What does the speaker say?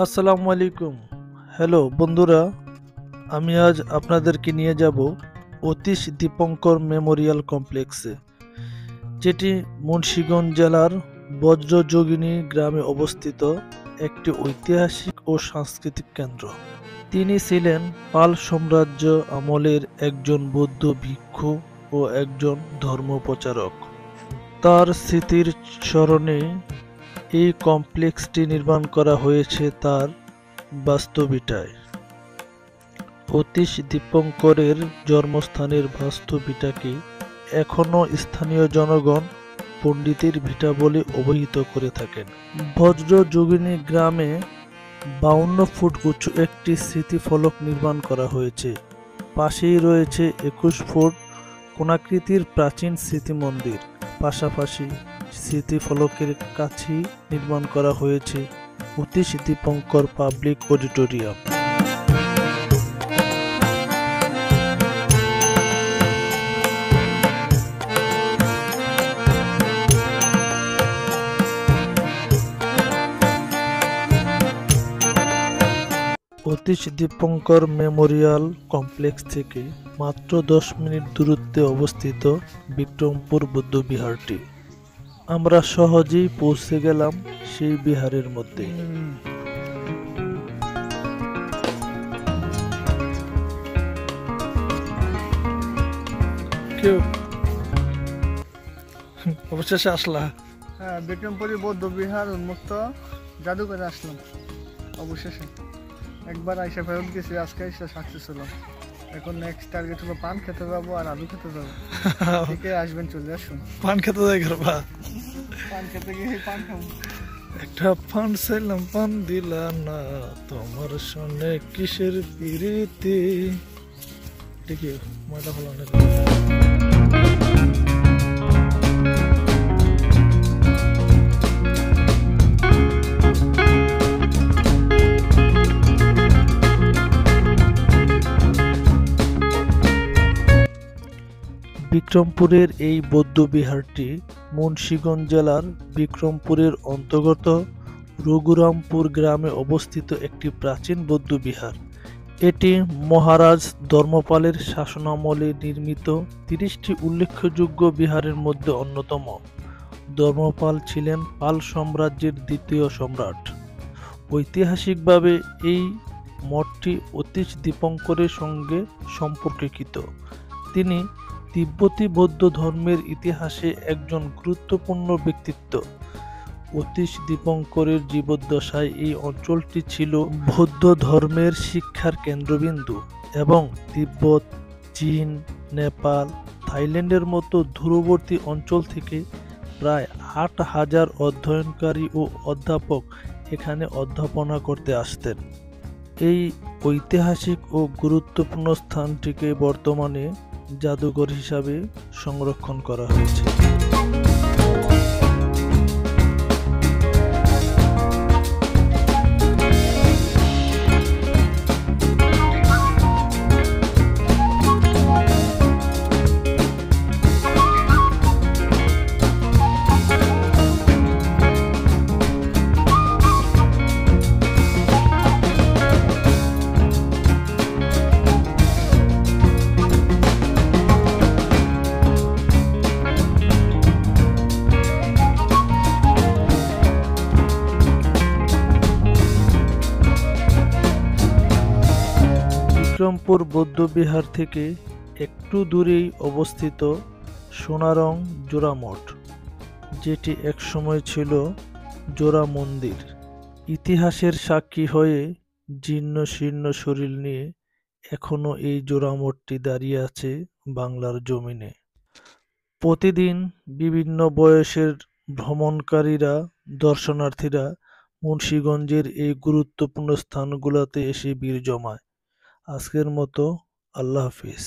আসসালামু আলাইকুম। হ্যালো বন্ধুরা, আমি আজ আপনাদেরকে নিয়ে যাব অতীশ দীপঙ্কর মেমোরিয়াল কমপ্লেক্সে, যেটি মুন্সিগঞ্জ জেলার বজ্রযোগিনী গ্রামে অবস্থিত একটি ঐতিহাসিক ও সাংস্কৃতিক কেন্দ্র। তিনি ছিলেন পাল সাম্রাজ্য আমলের একজন বৌদ্ধ ভিক্ষু ও একজন ধর্মপ্রচারক। তার স্মৃতির স্মরণে এই কমপ্লেক্সটি নির্মাণ করা হয়েছে তার বাস্তুভিটায়। অতীশ দীপঙ্করের জন্মস্থানের বাস্তুভিটাকে এখনও স্থানীয় জনগণ পণ্ডিতের ভিটা বলে অভিহিত করে থাকেন। বজ্রযোগিনী গ্রামে 52 ফুট উঁচু একটি স্মৃতিফলক নির্মাণ করা হয়েছে। পাশেই রয়েছে 21 ফুট কোণাকৃতির প্রাচীন স্মৃতি মন্দির। পাশাপাশি স্মৃতিফলকের কাছেই নির্মাণ করা হয়েছে Atish Dipankar public auditorium. Atish Dipankar Memorial complex থেকে মাত্র 10 মিনিট দূরত্বে অবস্থিত বিক্রমপুর বৌদ্ধবিহারটি। আমরা সহজেই পৌঁছে গেলাম সেই বিহারের মধ্যে। অবশেষে আসলা? হ্যাঁ, বিক্রমপুরী বৌদ্ধ বিহার উন্মুক্ত জাদুঘরে আসলাম অবশেষে। একবার আইসা ফেরত গেছি, আজকে এসে সাকসেস হলাম। এখন নেক্সট টার্গেট হলো পান খেতে যাবো আর আলু খেতে যাবো। ঠিক আসবেন, চলে আসুন। পান খেতে যাই করবা? পান খেতে গিয়ে পান খাবো। একটা পান চাইলাম, পান দিলা না, তোমার সঙ্গে কিসের পিরিতি। দেখি মাথা ফলানো। বিক্রমপুরের এই বৌদ্ধবিহারটি মুন্সিগঞ্জ জেলার বিক্রমপুরের অন্তর্গত রঘুরামপুর গ্রামে অবস্থিত একটি প্রাচীন বৌদ্ধবিহার। এটি মহারাজ ধর্মপালের শাসনামলে নির্মিত 30টি উল্লেখযোগ্য বিহারের মধ্যে অন্যতম। ধর্মপাল ছিলেন পাল সাম্রাজ্যের দ্বিতীয় সম্রাট। ঐতিহাসিকভাবে এই মঠটি অতীশ দীপঙ্করের সঙ্গে সম্পর্কিত। তিনি তিব্বতী বৌদ্ধ ধর্মের ইতিহাসে একজন গুরুত্বপূর্ণ ব্যক্তিত্ব। অতীশ দীপঙ্করের জীবদ্দশায় এই অঞ্চলটি ছিল বৌদ্ধ ধর্মের শিক্ষার কেন্দ্রবিন্দু এবং তিব্বত, চীন, নেপাল, থাইল্যান্ডের মতো দূরবর্তী অঞ্চল থেকে প্রায় 8,000 অধ্যয়নকারী ও অধ্যাপক এখানে অধ্যাপনা করতে আসতেন। এই ঐতিহাসিক ও গুরুত্বপূর্ণ স্থানটিকে বর্তমানে জাদুঘর হিসাবে সংরক্ষণ করা হয়েছে। বিক্রমপুর বৌদ্ধবিহার থেকে একটু দূরেই অবস্থিত সোনারং জোড়া মঠ, যেটি একসময় ছিল জোড়া মন্দির। ইতিহাসের সাক্ষী হয়ে জীর্ণ শীর্ণ শরীর নিয়ে এখনো এই জোড়া মঠটি দাঁড়িয়ে আছে বাংলার জমিনে। প্রতিদিন বিভিন্ন বয়সের ভ্রমণকারীরা, দর্শনার্থীরা মুন্সিগঞ্জের এই গুরুত্বপূর্ণ স্থানগুলোতে এসে ভিড় জমায়। আজকের মতো আল্লাহ হাফিজ।